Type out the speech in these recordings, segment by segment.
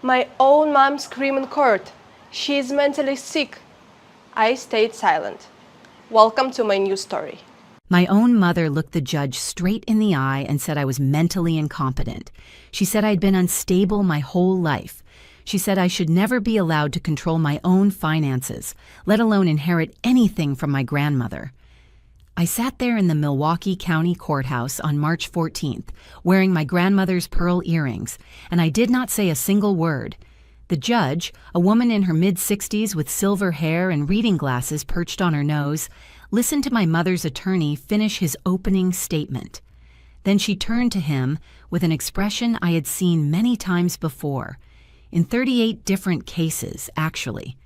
My own mom screamed in court. She is mentally sick. I stayed silent. Welcome to my new story. My own mother looked the judge straight in the eye and said I was mentally incompetent. She said I'd been unstable my whole life. She said I should never be allowed to control my own finances, let alone inherit anything from my grandmother. I sat there in the Milwaukee County Courthouse on March 14th, wearing my grandmother's pearl earrings, and I did not say a single word. The judge, a woman in her mid-60s with silver hair and reading glasses perched on her nose, listened to my mother's attorney finish his opening statement. Then she turned to him with an expression I had seen many times before, in 38 different cases, actually.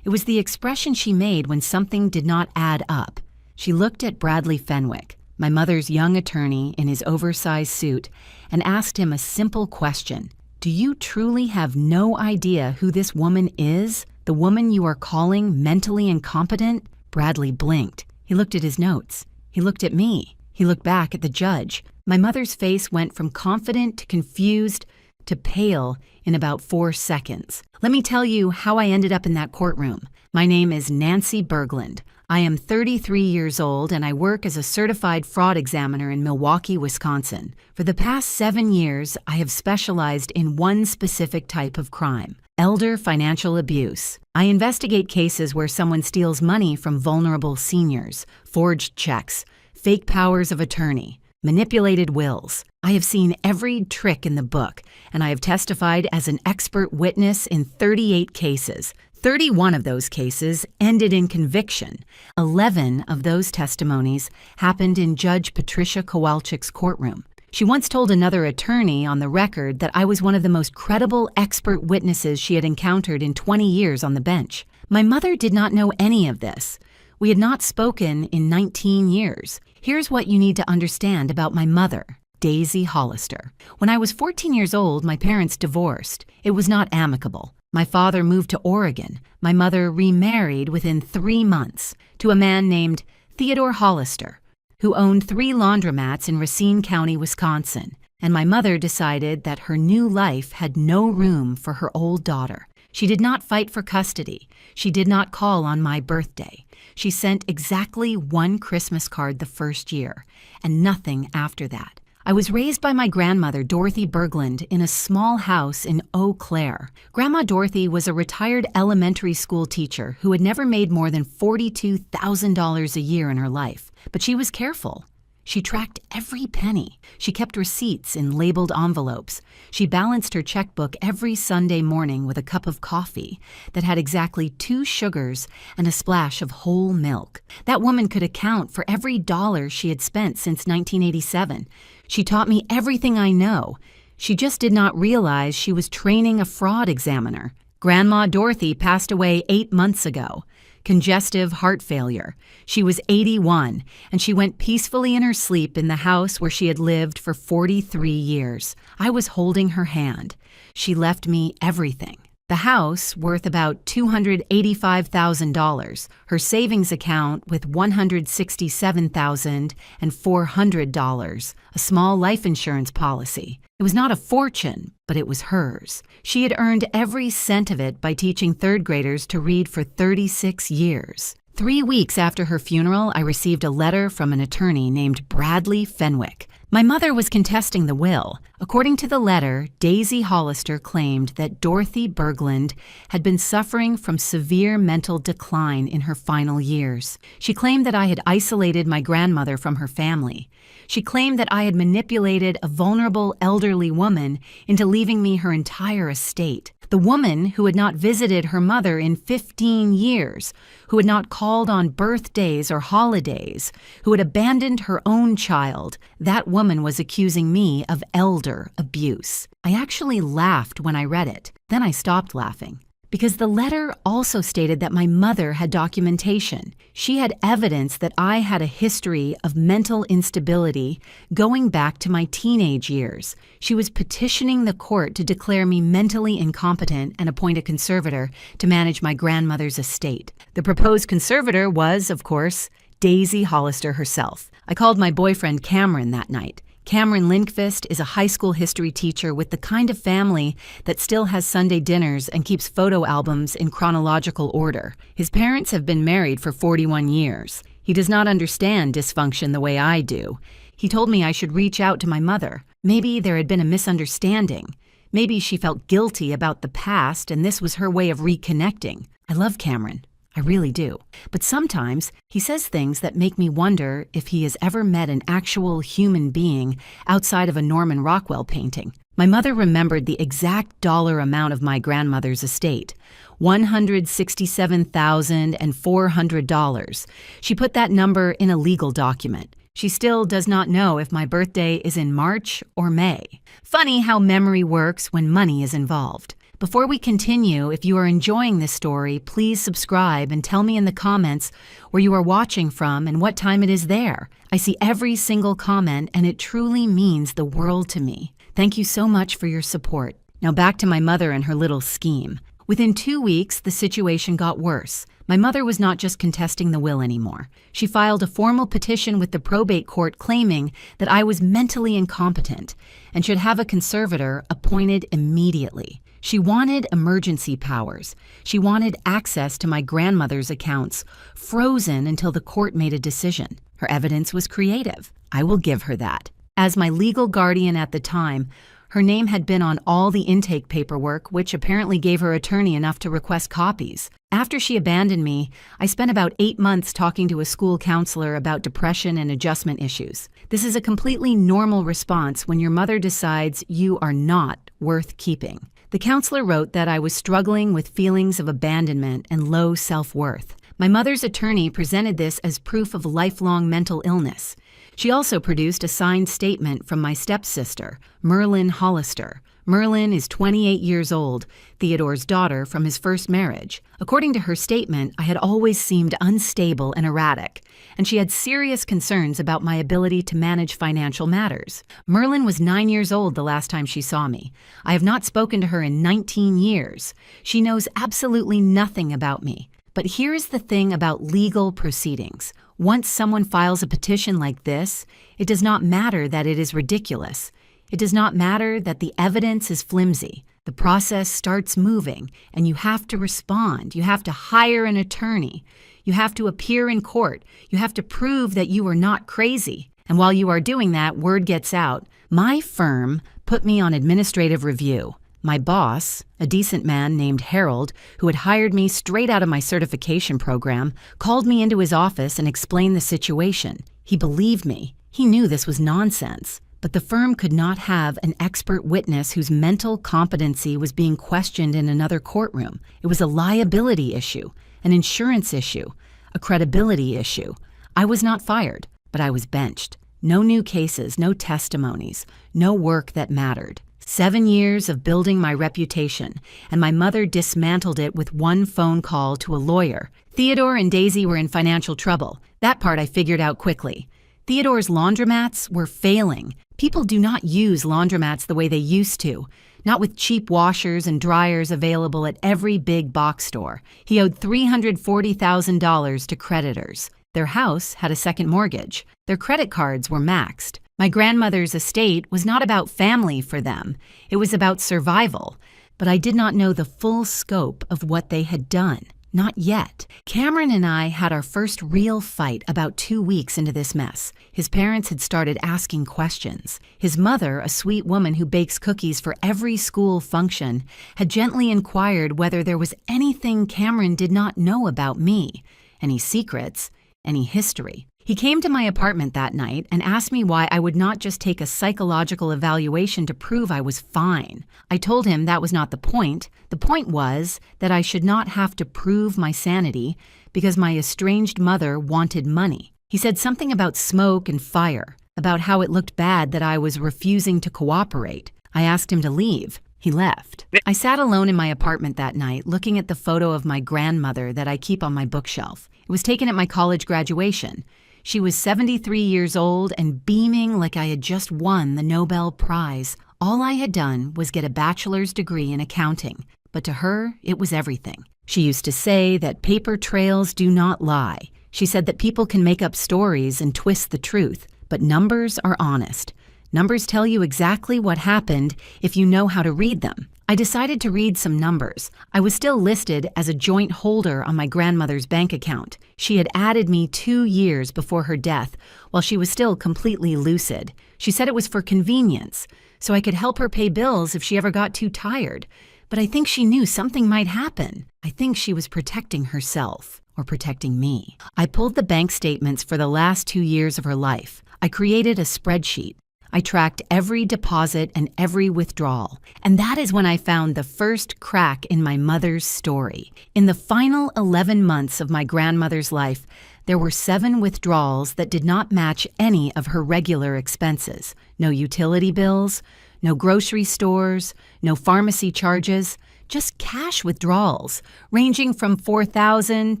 It was the expression she made when something did not add up. She looked at Bradley Fenwick, my mother's young attorney in his oversized suit, and asked him a simple question. Do you truly have no idea who this woman is? The woman you are calling mentally incompetent? Bradley blinked. He looked at his notes. He looked at me. He looked back at the judge. My mother's face went from confident to confused to pale in about 4 seconds. Let me tell you how I ended up in that courtroom. My name is Nancy Berglund. I am 33 years old and I work as a certified fraud examiner in Milwaukee, Wisconsin. For the past 7 years, I have specialized in one specific type of crime: elder financial abuse. I investigate cases where someone steals money from vulnerable seniors, forged checks, fake powers of attorney, manipulated wills. I have seen every trick in the book, and I have testified as an expert witness in 38 cases. 31 of those cases ended in conviction. 11 of those testimonies happened in Judge Patricia Kowalczyk's courtroom. She once told another attorney on the record that I was one of the most credible expert witnesses she had encountered in 20 years on the bench. My mother did not know any of this. We had not spoken in 19 years. Here's what you need to understand about my mother, Daisy Hollister. When I was 14 years old, my parents divorced. It was not amicable. My father moved to Oregon. My mother remarried within 3 months to a man named Theodore Hollister, who owned 3 laundromats in Racine County, Wisconsin. And my mother decided that her new life had no room for her old daughter. She did not fight for custody. She did not call on my birthday. She sent exactly 1 Christmas card the first year, and nothing after that. I was raised by my grandmother, Dorothy Berglund, in a small house in Eau Claire. Grandma Dorothy was a retired elementary school teacher who had never made more than $42,000 a year in her life. But she was careful. She tracked every penny. She kept receipts in labeled envelopes. She balanced her checkbook every Sunday morning with a cup of coffee that had exactly 2 sugars and a splash of whole milk. That woman could account for every dollar she had spent since 1987. She taught me everything I know. She just did not realize she was training a fraud examiner. Grandma Dorothy passed away 8 months ago. Congestive heart failure. She was 81, and she went peacefully in her sleep in the house where she had lived for 43 years. I was holding her hand. She left me everything. The house, worth about $285,000, her savings account with $167,400, a small life insurance policy. It was not a fortune, but it was hers. She had earned every cent of it by teaching 3rd graders to read for 36 years. 3 weeks after her funeral, I received a letter from an attorney named Bradley Fenwick. My mother was contesting the will. According to the letter, Daisy Hollister claimed that Dorothy Berglund had been suffering from severe mental decline in her final years. She claimed that I had isolated my grandmother from her family. She claimed that I had manipulated a vulnerable elderly woman into leaving me her entire estate. The woman who had not visited her mother in 15 years, who had not called on birthdays or holidays, who had abandoned her own child, that woman was accusing me of elder abuse. I actually laughed when I read it. Then I stopped laughing, because the letter also stated that my mother had documentation. She had evidence that I had a history of mental instability going back to my teenage years. She was petitioning the court to declare me mentally incompetent and appoint a conservator to manage my grandmother's estate. The proposed conservator was, of course, Daisy Hollister herself. I called my boyfriend Cameron that night. Cameron Lindqvist is a high school history teacher with the kind of family that still has Sunday dinners and keeps photo albums in chronological order. His parents have been married for 41 years. He does not understand dysfunction the way I do. He told me I should reach out to my mother. Maybe there had been a misunderstanding. Maybe she felt guilty about the past and this was her way of reconnecting. I love Cameron. I really do. But sometimes he says things that make me wonder if he has ever met an actual human being outside of a Norman Rockwell painting. My mother remembered the exact dollar amount of my grandmother's estate, $167,400. She put that number in a legal document. She still does not know if my birthday is in March or May. Funny how memory works when money is involved. Before we continue, if you are enjoying this story, please subscribe and tell me in the comments where you are watching from and what time it is there. I see every single comment and it truly means the world to me. Thank you so much for your support. Now back to my mother and her little scheme. Within 2 weeks, the situation got worse. My mother was not just contesting the will anymore. She filed a formal petition with the probate court claiming that I was mentally incompetent and should have a conservator appointed immediately. She wanted emergency powers. She wanted access to my grandmother's accounts, frozen until the court made a decision. Her evidence was creative. I will give her that. As my legal guardian at the time, her name had been on all the intake paperwork, which apparently gave her attorney enough to request copies. After she abandoned me, I spent about 8 months talking to a school counselor about depression and adjustment issues. This is a completely normal response when your mother decides you are not worth keeping. The counselor wrote that I was struggling with feelings of abandonment and low self-worth. My mother's attorney presented this as proof of lifelong mental illness. She also produced a signed statement from my stepsister, Merlin Hollister. Merlin is 28 years old, Theodore's daughter from his first marriage. According to her statement, I had always seemed unstable and erratic, and she had serious concerns about my ability to manage financial matters. Merlin was 9 years old the last time she saw me. I have not spoken to her in 19 years. She knows absolutely nothing about me. But here is the thing about legal proceedings. Once someone files a petition like this, it does not matter that it is ridiculous. It does not matter that the evidence is flimsy. The process starts moving, and you have to respond. You have to hire an attorney. You have to appear in court. You have to prove that you are not crazy. And while you are doing that, word gets out. My firm put me on administrative review. My boss, a decent man named Harold, who had hired me straight out of my certification program, called me into his office and explained the situation. He believed me. He knew this was nonsense. But the firm could not have an expert witness whose mental competency was being questioned in another courtroom. It was a liability issue, an insurance issue, a credibility issue. I was not fired, but I was benched. No new cases, no testimonies, no work that mattered. 7 years of building my reputation, and my mother dismantled it with one phone call to a lawyer. Theodore and Daisy were in financial trouble. That part I figured out quickly. Theodore's laundromats were failing. People do not use laundromats the way they used to, not with cheap washers and dryers available at every big box store. He owed $340,000 to creditors. Their house had a second mortgage. Their credit cards were maxed. My grandmother's estate was not about family for them. It was about survival. But I did not know the full scope of what they had done. Not yet. Cameron and I had our first real fight about 2 weeks into this mess. His parents had started asking questions. His mother, a sweet woman who bakes cookies for every school function, had gently inquired whether there was anything Cameron did not know about me. Any secrets, any history. He came to my apartment that night and asked me why I would not just take a psychological evaluation to prove I was fine. I told him that was not the point. The point was that I should not have to prove my sanity because my estranged mother wanted money. He said something about smoke and fire, about how it looked bad that I was refusing to cooperate. I asked him to leave. He left. I sat alone in my apartment that night looking at the photo of my grandmother that I keep on my bookshelf. It was taken at my college graduation. She was 73 years old and beaming like I had just won the Nobel Prize. All I had done was get a bachelor's degree in accounting, but to her, it was everything. She used to say that paper trails do not lie. She said that people can make up stories and twist the truth, but numbers are honest. Numbers tell you exactly what happened if you know how to read them. I decided to read some numbers. I was still listed as a joint holder on my grandmother's bank account. She had added me 2 years before her death, while she was still completely lucid. She said it was for convenience, so I could help her pay bills if she ever got too tired. But I think she knew something might happen. I think she was protecting herself, or protecting me. I pulled the bank statements for the last 2 years of her life. I created a spreadsheet. I tracked every deposit and every withdrawal, and that is when I found the first crack in my mother's story. In the final 11 months of my grandmother's life, there were 7 withdrawals that did not match any of her regular expenses. No utility bills, no grocery stores, no pharmacy charges, just cash withdrawals, ranging from $4,000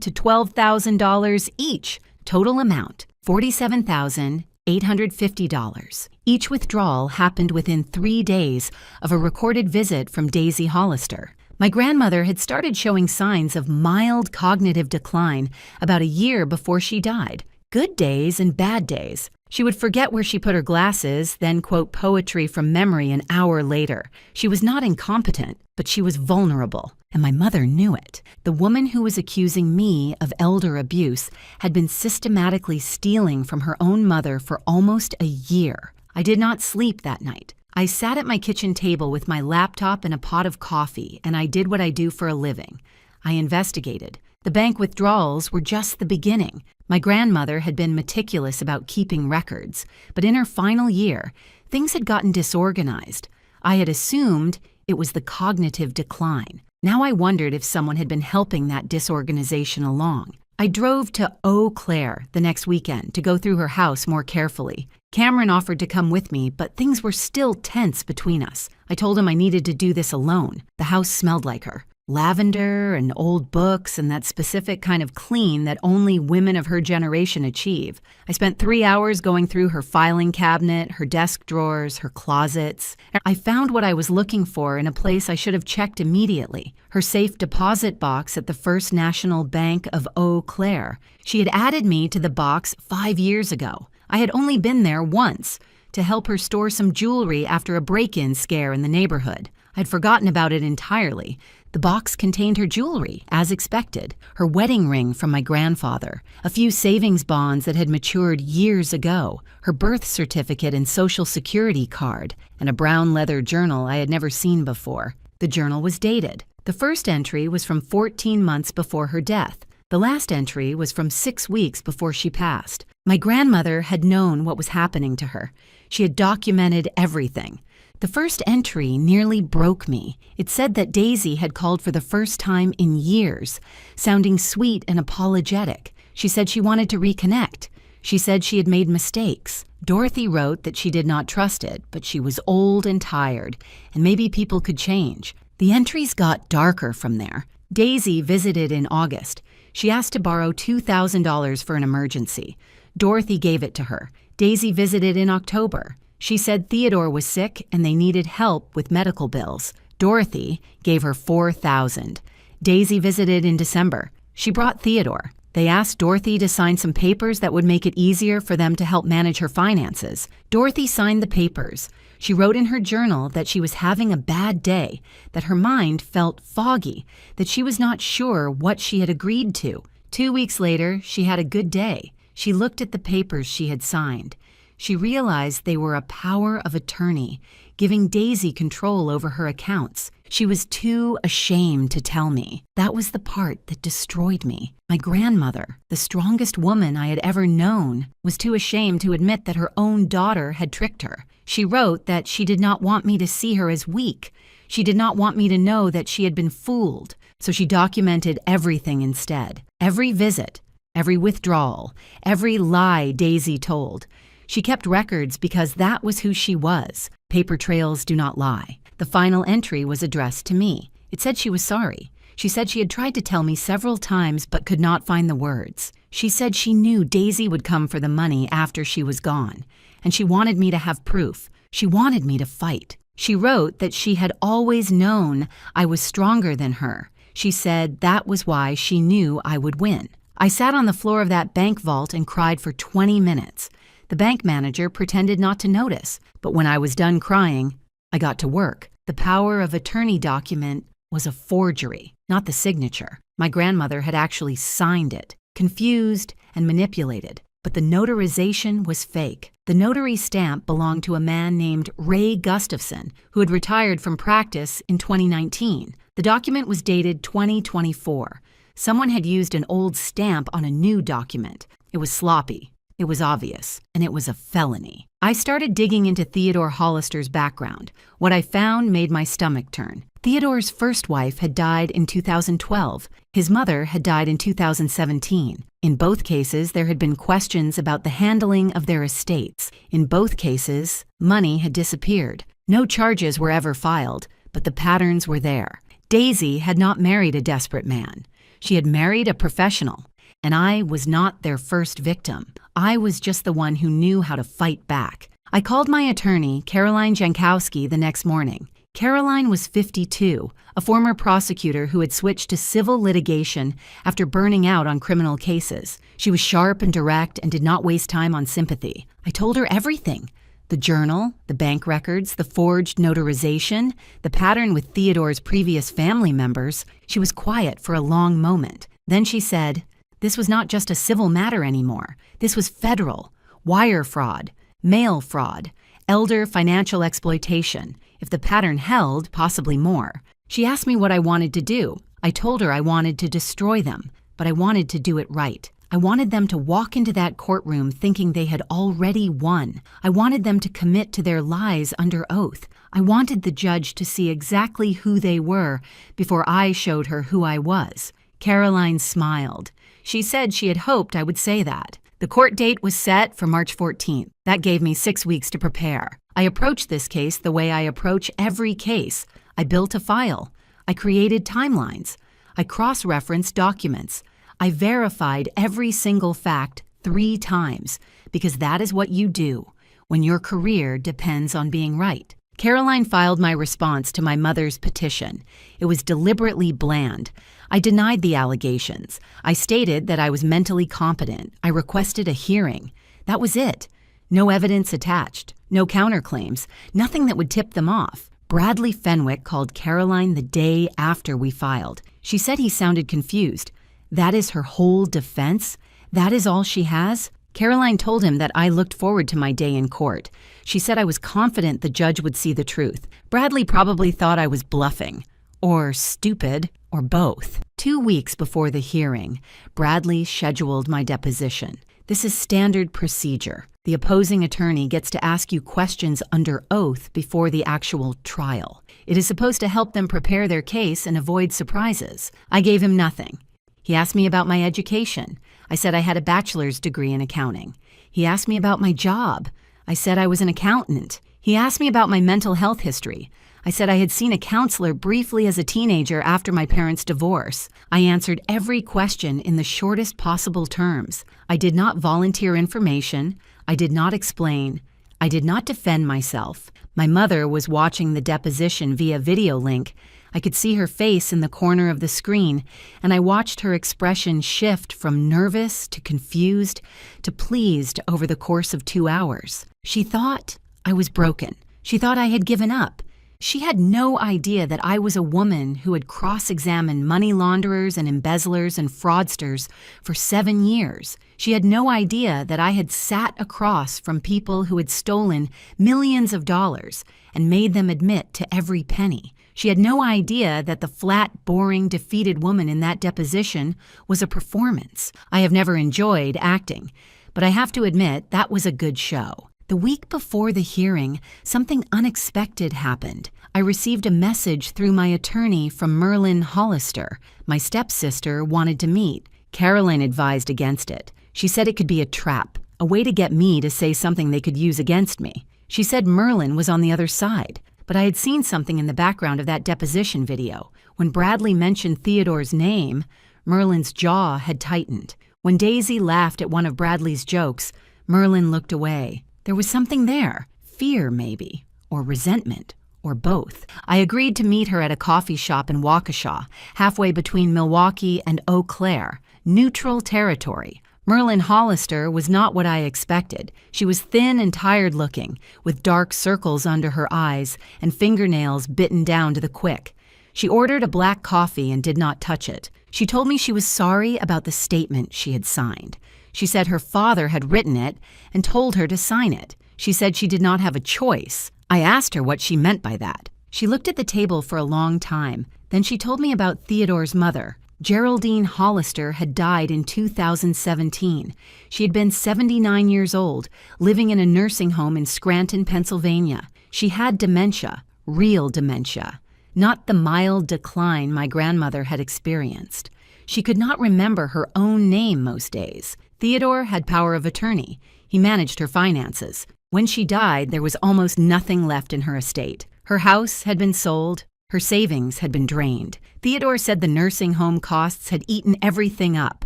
to $12,000 each. Total amount, $47,850. Each withdrawal happened within 3 days of a recorded visit from Daisy Hollister. My grandmother had started showing signs of mild cognitive decline about a year before she died. Good days and bad days. She would forget where she put her glasses, then quote poetry from memory an hour later. She was not incompetent, but she was vulnerable, and my mother knew it. The woman who was accusing me of elder abuse had been systematically stealing from her own mother for almost a year. I did not sleep that night. I sat at my kitchen table with my laptop and a pot of coffee, and I did what I do for a living. I investigated. The bank withdrawals were just the beginning. My grandmother had been meticulous about keeping records, but in her final year, things had gotten disorganized. I had assumed it was the cognitive decline. Now I wondered if someone had been helping that disorganization along. I drove to Eau Claire the next weekend to go through her house more carefully. Cameron offered to come with me, but things were still tense between us. I told him I needed to do this alone. The house smelled like her. Lavender and old books and that specific kind of clean that only women of her generation achieve. I spent 3 hours going through her filing cabinet, her desk drawers, her closets. I found what I was looking for in a place I should have checked immediately. Her safe deposit box at the First National Bank of Eau Claire. She had added me to the box 5 years ago. I had only been there once to help her store some jewelry after a break-in scare in the neighborhood. I'd forgotten about it entirely. The box contained her jewelry, as expected, her wedding ring from my grandfather, a few savings bonds that had matured years ago, her birth certificate and social security card, and a brown leather journal I had never seen before. The journal was dated. The first entry was from 14 months before her death. The last entry was from 6 weeks before she passed. My grandmother had known what was happening to her. She had documented everything. The first entry nearly broke me. It said that Daisy had called for the first time in years, sounding sweet and apologetic. She said she wanted to reconnect. She said she had made mistakes. Dorothy wrote that she did not trust it, but she was old and tired, and maybe people could change. The entries got darker from there. Daisy visited in August. She asked to borrow $2,000 for an emergency. Dorothy gave it to her. Daisy visited in October. She said Theodore was sick and they needed help with medical bills. Dorothy gave her $4,000. Daisy visited in December. She brought Theodore. They asked Dorothy to sign some papers that would make it easier for them to help manage her finances. Dorothy signed the papers. She wrote in her journal that she was having a bad day, that her mind felt foggy, that she was not sure what she had agreed to. 2 weeks later, she had a good day. She looked at the papers she had signed. She realized they were a power of attorney, giving Daisy control over her accounts. She was too ashamed to tell me. That was the part that destroyed me. My grandmother, the strongest woman I had ever known, was too ashamed to admit that her own daughter had tricked her. She wrote that she did not want me to see her as weak. She did not want me to know that she had been fooled, so she documented everything instead. Every visit, every withdrawal, every lie Daisy told. She kept records because that was who she was. Paper trails do not lie. The final entry was addressed to me. It said she was sorry. She said she had tried to tell me several times but could not find the words. She said she knew Daisy would come for the money after she was gone, and she wanted me to have proof. She wanted me to fight. She wrote that she had always known I was stronger than her. She said that was why she knew I would win. I sat on the floor of that bank vault and cried for 20 minutes. The bank manager pretended not to notice, but when I was done crying, I got to work. The power of attorney document was a forgery, not the signature. My grandmother had actually signed it, confused and manipulated, but the notarization was fake. The notary stamp belonged to a man named Ray Gustafson, who had retired from practice in 2019. The document was dated 2024. Someone had used an old stamp on a new document. It was sloppy. It was obvious, and it was a felony. I started digging into Theodore Hollister's background. What I found made my stomach turn. Theodore's first wife had died in 2012. His mother had died in 2017. In both cases, there had been questions about the handling of their estates. In both cases, money had disappeared. No charges were ever filed, but the patterns were there. Daisy had not married a desperate man. She had married a professional. And I was not their first victim. I was just the one who knew how to fight back. I called my attorney, Caroline Jankowski, the next morning. Caroline was 52, a former prosecutor who had switched to civil litigation after burning out on criminal cases. She was sharp and direct and did not waste time on sympathy. I told her everything. The journal, the bank records, the forged notarization, the pattern with Theodore's previous family members. She was quiet for a long moment. Then she said, "This was not just a civil matter anymore. This was federal. Wire fraud, mail fraud, elder financial exploitation. If the pattern held, possibly more." She asked me what I wanted to do. I told her I wanted to destroy them, but I wanted to do it right. I wanted them to walk into that courtroom thinking they had already won. I wanted them to commit to their lies under oath. I wanted the judge to see exactly who they were before I showed her who I was. Caroline smiled. She said she had hoped I would say that. The court date was set for March 14th. That gave me 6 weeks to prepare. I approached this case the way I approach every case. I built a file. I created timelines. I cross-referenced documents. I verified every single fact 3 times, because that is what you do when your career depends on being right. Caroline filed my response to my mother's petition. It was deliberately bland. I denied the allegations. I stated that I was mentally competent. I requested a hearing. That was it. No evidence attached. No counterclaims. Nothing that would tip them off. Bradley Fenwick called Caroline the day after we filed. She said he sounded confused. That is her whole defense? That is all she has? Caroline told him that I looked forward to my day in court. She said I was confident the judge would see the truth. Bradley probably thought I was bluffing. Or stupid, or both. 2 weeks before the hearing, Bradley scheduled my deposition. This is standard procedure. The opposing attorney gets to ask you questions under oath before the actual trial. It is supposed to help them prepare their case and avoid surprises. I gave him nothing. He asked me about my education. I said I had a bachelor's degree in accounting. He asked me about my job. I said I was an accountant. He asked me about my mental health history. I said I had seen a counselor briefly as a teenager after my parents' divorce. I answered every question in the shortest possible terms. I did not volunteer information. I did not explain. I did not defend myself. My mother was watching the deposition via video link. I could see her face in the corner of the screen, and I watched her expression shift from nervous to confused to pleased over the course of 2 hours. She thought I was broken. She thought I had given up. She had no idea that I was a woman who had cross-examined money launderers and embezzlers and fraudsters for 7 years. She had no idea that I had sat across from people who had stolen millions of dollars and made them admit to every penny. She had no idea that the flat, boring, defeated woman in that deposition was a performance. I have never enjoyed acting, but I have to admit that was a good show. The week before the hearing, something unexpected happened. I received a message through my attorney from Merlin Hollister. My stepsister wanted to meet. Caroline advised against it. She said it could be a trap, a way to get me to say something they could use against me. She said Merlin was on the other side. But I had seen something in the background of that deposition video. When Bradley mentioned Theodore's name, Merlin's jaw had tightened. When Daisy laughed at one of Bradley's jokes, Merlin looked away. There was something there. Fear, maybe. Or resentment. Or both. I agreed to meet her at a coffee shop in Waukesha, halfway between Milwaukee and Eau Claire. Neutral territory. Merlin Hollister was not what I expected. She was thin and tired-looking, with dark circles under her eyes and fingernails bitten down to the quick. She ordered a black coffee and did not touch it. She told me she was sorry about the statement she had signed. She said her father had written it and told her to sign it. She said she did not have a choice. I asked her what she meant by that. She looked at the table for a long time. Then she told me about Theodore's mother. Geraldine Hollister had died in 2017. She had been 79 years old, living in a nursing home in Scranton, Pennsylvania. She had dementia, real dementia, not the mild decline my grandmother had experienced. She could not remember her own name most days. Theodore had power of attorney. He managed her finances. When she died, there was almost nothing left in her estate. Her house had been sold. Her savings had been drained. Theodore said the nursing home costs had eaten everything up.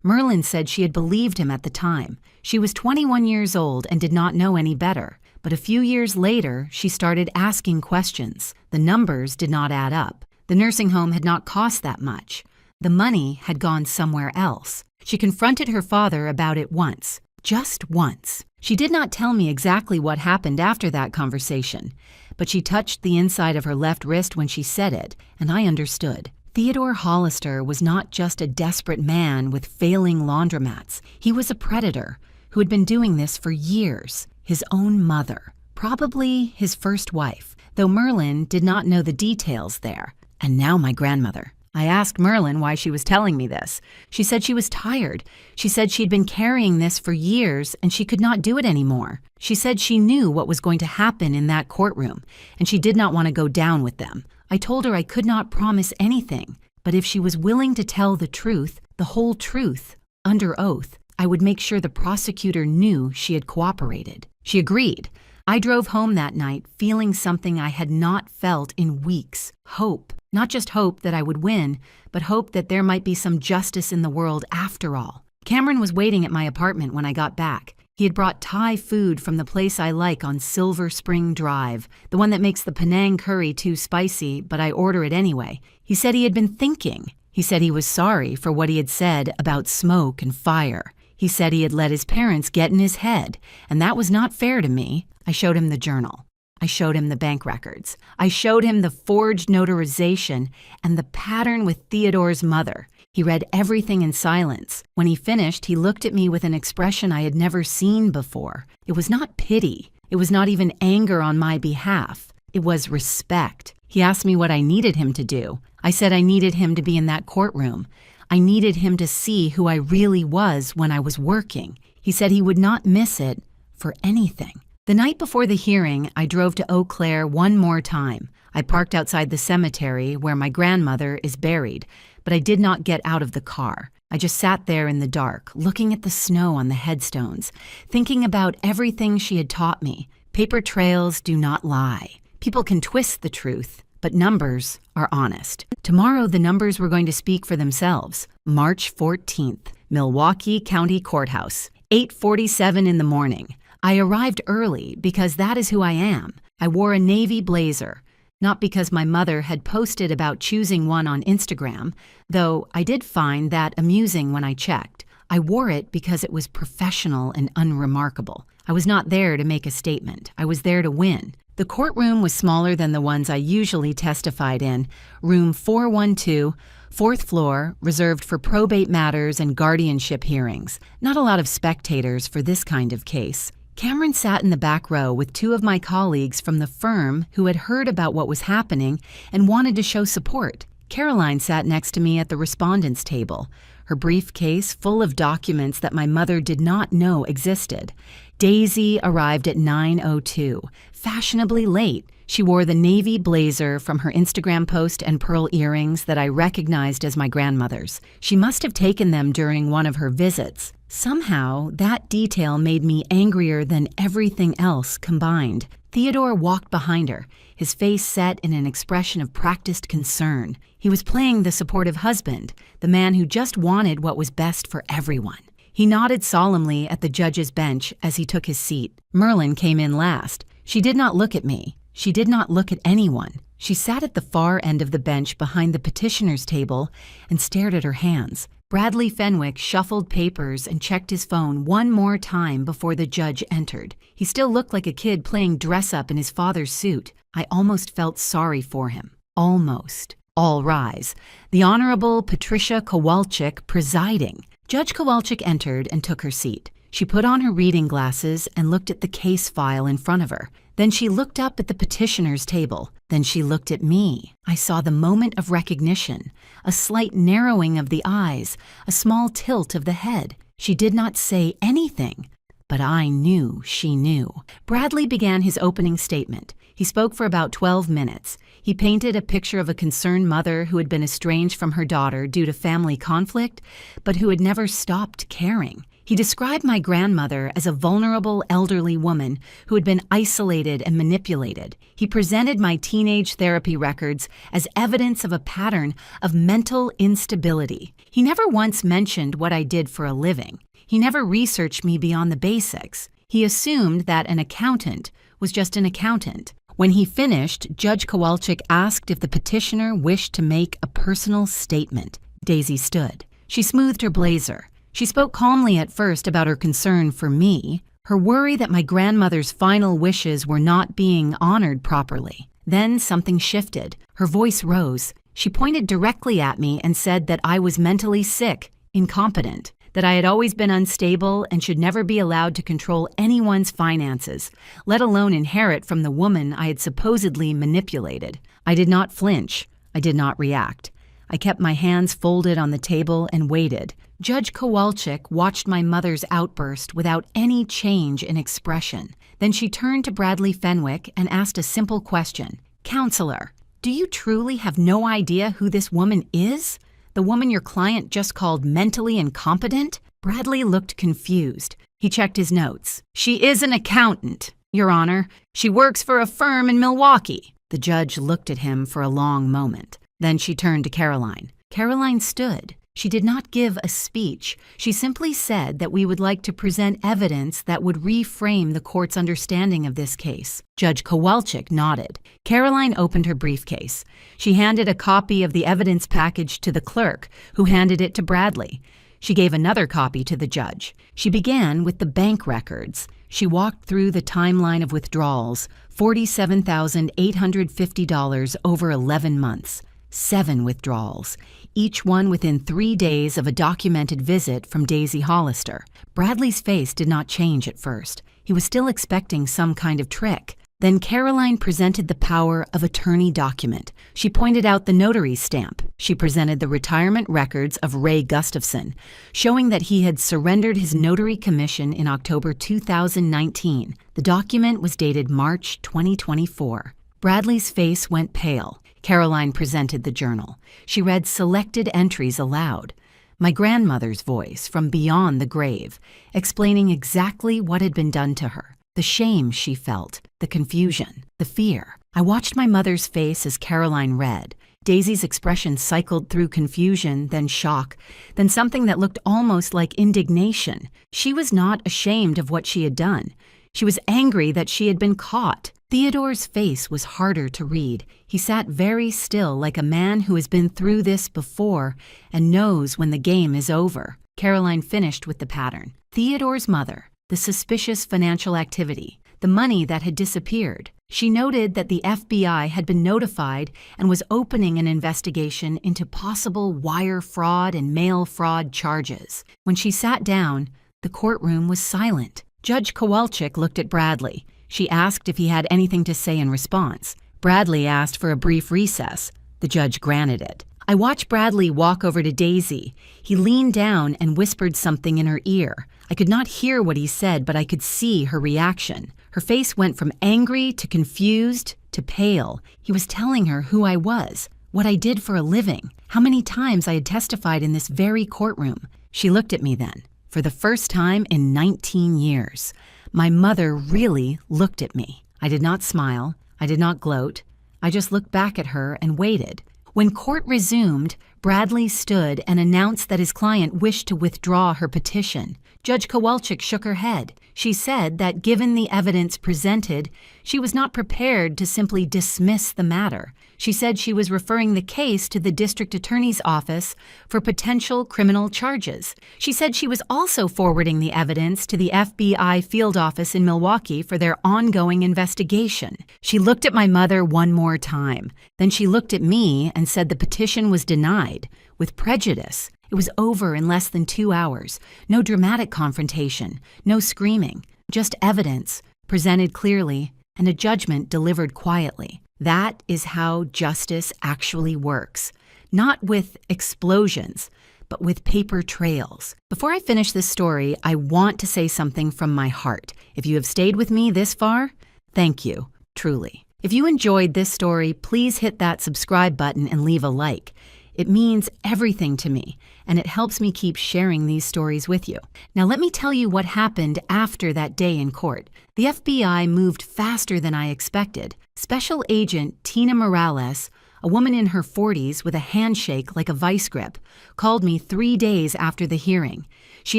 Merlin said she had believed him at the time. She was 21 years old and did not know any better. But a few years later, she started asking questions. The numbers did not add up. The nursing home had not cost that much. The money had gone somewhere else. She confronted her father about it once. Just once. She did not tell me exactly what happened after that conversation, but she touched the inside of her left wrist when she said it, and I understood. Theodore Hollister was not just a desperate man with failing laundromats. He was a predator who had been doing this for years. His own mother, probably his first wife, though Merlin did not know the details there. And now my grandmother. I asked Merlin why she was telling me this. She said she was tired. She said she'd been carrying this for years and she could not do it anymore. She said she knew what was going to happen in that courtroom and she did not want to go down with them. I told her I could not promise anything, but if she was willing to tell the truth, the whole truth, under oath, I would make sure the prosecutor knew she had cooperated. She agreed. I drove home that night feeling something I had not felt in weeks. Hope. Not just hope that I would win, but hope that there might be some justice in the world after all. Cameron was waiting at my apartment when I got back. He had brought Thai food from the place I like on Silver Spring Drive, the one that makes the Penang curry too spicy, but I order it anyway. He said he had been thinking. He said he was sorry for what he had said about smoke and fire. He said he had let his parents get in his head, and that was not fair to me. I showed him the journal. I showed him the bank records. I showed him the forged notarization and the pattern with Theodore's mother. He read everything in silence. When he finished, he looked at me with an expression I had never seen before. It was not pity. It was not even anger on my behalf. It was respect. He asked me what I needed him to do. I said I needed him to be in that courtroom. I needed him to see who I really was when I was working. He said he would not miss it for anything. The night before the hearing, I drove to Eau Claire one more time. I parked outside the cemetery where my grandmother is buried, but I did not get out of the car. I just sat there in the dark, looking at the snow on the headstones, thinking about everything she had taught me. Paper trails do not lie. People can twist the truth, but numbers are honest. Tomorrow, the numbers were going to speak for themselves. March 14th, Milwaukee County Courthouse, 8:47 in the morning. I arrived early because that is who I am. I wore a navy blazer, not because my mother had posted about choosing one on Instagram, though I did find that amusing when I checked. I wore it because it was professional and unremarkable. I was not there to make a statement. I was there to win. The courtroom was smaller than the ones I usually testified in. Room 412, fourth floor, reserved for probate matters and guardianship hearings. Not a lot of spectators for this kind of case. Cameron sat in the back row with two of my colleagues from the firm who had heard about what was happening and wanted to show support. Caroline sat next to me at the respondents' table, her briefcase full of documents that my mother did not know existed. Daisy arrived at 9:02, fashionably late. She wore the navy blazer from her Instagram post and pearl earrings that I recognized as my grandmother's. She must have taken them during one of her visits. Somehow, that detail made me angrier than everything else combined. Theodore walked behind her, his face set in an expression of practiced concern. He was playing the supportive husband, the man who just wanted what was best for everyone. He nodded solemnly at the judge's bench as he took his seat. Merlin came in last. She did not look at me. She did not look at anyone. She sat at the far end of the bench behind the petitioner's table and stared at her hands. Bradley Fenwick shuffled papers and checked his phone one more time before the judge entered. He still looked like a kid playing dress-up in his father's suit. I almost felt sorry for him. Almost. All rise. The Honorable Patricia Kowalczyk presiding. Judge Kowalczyk entered and took her seat. She put on her reading glasses and looked at the case file in front of her. Then she looked up at the petitioner's table. Then she looked at me. I saw the moment of recognition, a slight narrowing of the eyes, a small tilt of the head. She did not say anything, but I knew she knew. Bradley began his opening statement. He spoke for about 12 minutes. He painted a picture of a concerned mother who had been estranged from her daughter due to family conflict, but who had never stopped caring. He described my grandmother as a vulnerable elderly woman who had been isolated and manipulated. He presented my teenage therapy records as evidence of a pattern of mental instability. He never once mentioned what I did for a living. He never researched me beyond the basics. He assumed that an accountant was just an accountant. When he finished, Judge Kowalczyk asked if the petitioner wished to make a personal statement. Daisy stood. She smoothed her blazer. She spoke calmly at first about her concern for me, her worry that my grandmother's final wishes were not being honored properly. Then something shifted. Her voice rose. She pointed directly at me and said that I was mentally sick, incompetent, that I had always been unstable and should never be allowed to control anyone's finances, let alone inherit from the woman I had supposedly manipulated. I did not flinch. I did not react. I kept my hands folded on the table and waited. Judge Kowalczyk watched my mother's outburst without any change in expression. Then she turned to Bradley Fenwick and asked a simple question. "Counselor, do you truly have no idea who this woman is? The woman your client just called mentally incompetent?" Bradley looked confused. He checked his notes. "She is an accountant, Your Honor. She works for a firm in Milwaukee." The judge looked at him for a long moment. Then she turned to Caroline. Caroline stood. She did not give a speech. She simply said that we would like to present evidence that would reframe the court's understanding of this case. Judge Kowalczyk nodded. Caroline opened her briefcase. She handed a copy of the evidence package to the clerk, who handed it to Bradley. She gave another copy to the judge. She began with the bank records. She walked through the timeline of withdrawals, $47,850 over 11 months. 7 withdrawals, each one within 3 days of a documented visit from Daisy Hollister. Bradley's face did not change at first. He was still expecting some kind of trick. Then Caroline presented the power of attorney document. She pointed out the notary stamp. She presented the retirement records of Ray Gustafson, showing that he had surrendered his notary commission in October 2019. The document was dated March 2024. Bradley's face went pale. Caroline presented the journal. She read selected entries aloud. My grandmother's voice from beyond the grave, explaining exactly what had been done to her, the shame she felt, the confusion, the fear. I watched my mother's face as Caroline read. Daisy's expression cycled through confusion, then shock, then something that looked almost like indignation. She was not ashamed of what she had done. She was angry that she had been caught. Theodore's face was harder to read. He sat very still like a man who has been through this before and knows when the game is over. Caroline finished with the pattern. Theodore's mother, the suspicious financial activity, the money that had disappeared. She noted that the FBI had been notified and was opening an investigation into possible wire fraud and mail fraud charges. When she sat down, the courtroom was silent. Judge Kowalczyk looked at Bradley. She asked if he had anything to say in response. Bradley asked for a brief recess. The judge granted it. I watched Bradley walk over to Daisy. He leaned down and whispered something in her ear. I could not hear what he said, but I could see her reaction. Her face went from angry to confused to pale. He was telling her who I was, what I did for a living, how many times I had testified in this very courtroom. She looked at me then, for the first time in 19 years. My mother really looked at me. I did not smile. I did not gloat. I just looked back at her and waited. When court resumed, Bradley stood and announced that his client wished to withdraw her petition. Judge Kowalczyk shook her head. She said that given the evidence presented, she was not prepared to simply dismiss the matter. She said she was referring the case to the district attorney's office for potential criminal charges. She said she was also forwarding the evidence to the FBI field office in Milwaukee for their ongoing investigation. She looked at my mother one more time. Then she looked at me and said the petition was denied, with prejudice. It was over in less than 2 hours. No dramatic confrontation, no screaming, just evidence presented clearly and a judgment delivered quietly. That is how justice actually works. Not with explosions, but with paper trails. Before I finish this story, I want to say something from my heart. If you have stayed with me this far, thank you, truly. If you enjoyed this story, please hit that subscribe button and leave a like. It means everything to me, and it helps me keep sharing these stories with you. Now let me tell you what happened after that day in court. The FBI moved faster than I expected. Special Agent Tina Morales, a woman in her 40s with a handshake like a vice grip, called me 3 days after the hearing. She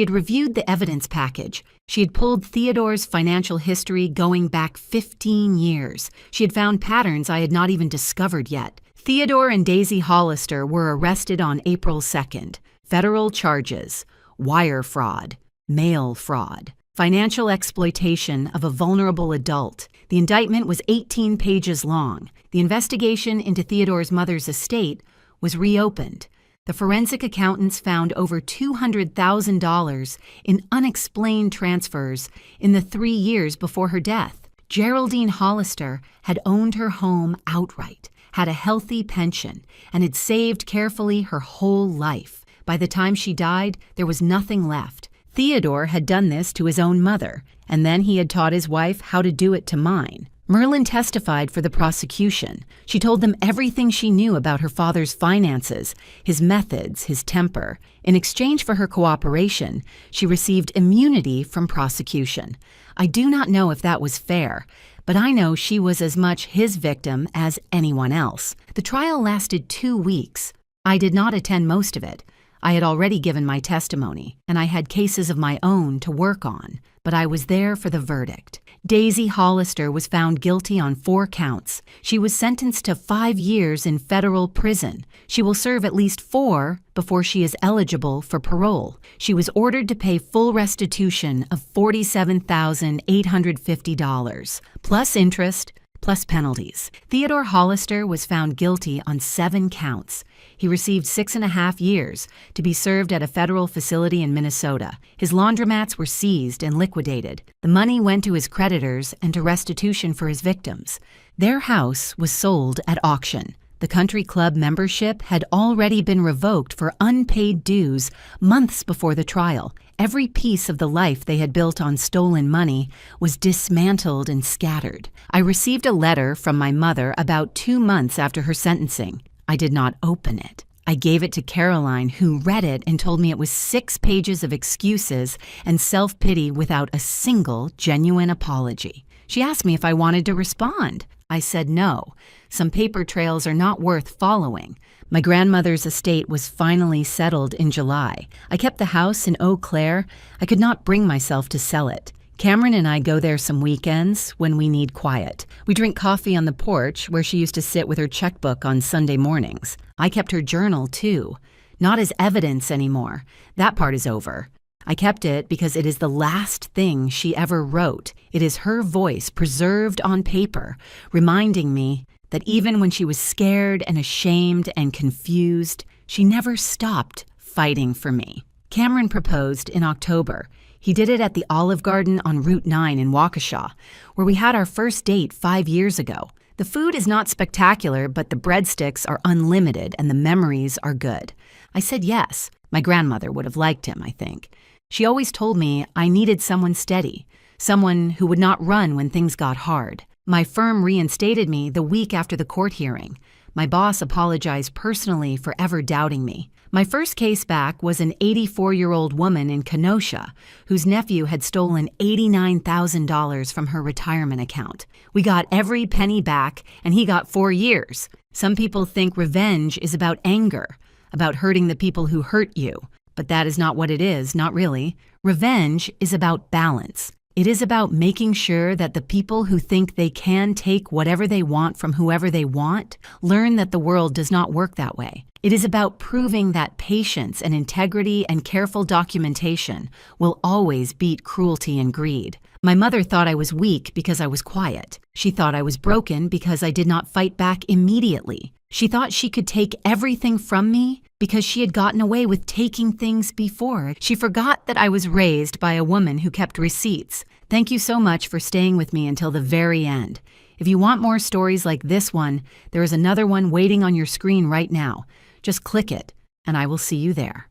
had reviewed the evidence package. She had pulled Theodore's financial history going back 15 years. She had found patterns I had not even discovered yet. Theodore and Daisy Hollister were arrested on April 2nd. Federal charges: wire fraud, mail fraud, financial exploitation of a vulnerable adult. The indictment was 18 pages long. The investigation into Theodore's mother's estate was reopened. The forensic accountants found over $200,000 in unexplained transfers in the 3 years before her death. Geraldine Hollister had owned her home outright, had a healthy pension, and had saved carefully her whole life. By the time she died, there was nothing left. Theodore had done this to his own mother, and then he had taught his wife how to do it to mine. Merlin testified for the prosecution. She told them everything she knew about her father's finances, his methods, his temper. In exchange for her cooperation, she received immunity from prosecution. I do not know if that was fair, but I know she was as much his victim as anyone else. The trial lasted 2 weeks. I did not attend most of it. I had already given my testimony, and I had cases of my own to work on, but I was there for the verdict. Daisy Hollister was found guilty on 4 counts. She was sentenced to 5 years in federal prison. She will serve at least 4 before she is eligible for parole. She was ordered to pay full restitution of $47,850, plus interest, plus penalties. Theodore Hollister was found guilty on 7 counts. He received 6.5 years to be served at a federal facility in Minnesota. His laundromats were seized and liquidated. The money went to his creditors and to restitution for his victims. Their house was sold at auction. The country club membership had already been revoked for unpaid dues months before the trial. Every piece of the life they had built on stolen money was dismantled and scattered. I received a letter from my mother about 2 months after her sentencing. I did not open it. I gave it to Caroline, who read it and told me it was 6 pages of excuses and self-pity without a single genuine apology. She asked me if I wanted to respond. I said no. Some paper trails are not worth following. My grandmother's estate was finally settled in July. I kept the house in Eau Claire. I could not bring myself to sell it. Cameron and I go there some weekends when we need quiet. We drink coffee on the porch where she used to sit with her checkbook on Sunday mornings. I kept her journal too. Not as evidence anymore. That part is over. I kept it because it is the last thing she ever wrote. It is her voice preserved on paper, reminding me that even when she was scared and ashamed and confused, she never stopped fighting for me. Cameron proposed in October. He did it at the Olive Garden on Route 9 in Waukesha, where we had our first date 5 years ago. The food is not spectacular, but the breadsticks are unlimited and the memories are good. I said yes. My grandmother would have liked him, I think. She always told me I needed someone steady, someone who would not run when things got hard. My firm reinstated me the week after the court hearing. My boss apologized personally for ever doubting me. My first case back was an 84-year-old woman in Kenosha whose nephew had stolen $89,000 from her retirement account. We got every penny back, and he got 4 years. Some people think revenge is about anger. about hurting the people who hurt you. But that is not what it is, not really. Revenge is about balance. It is about making sure that the people who think they can take whatever they want from whoever they want learn that the world does not work that way. It is about proving that patience and integrity and careful documentation will always beat cruelty and greed. My mother thought I was weak because I was quiet. She thought I was broken because I did not fight back immediately. She thought she could take everything from me because she had gotten away with taking things before. She forgot that I was raised by a woman who kept receipts. Thank you so much for staying with me until the very end. If you want more stories like this one, there is another one waiting on your screen right now. Just click it, and I will see you there.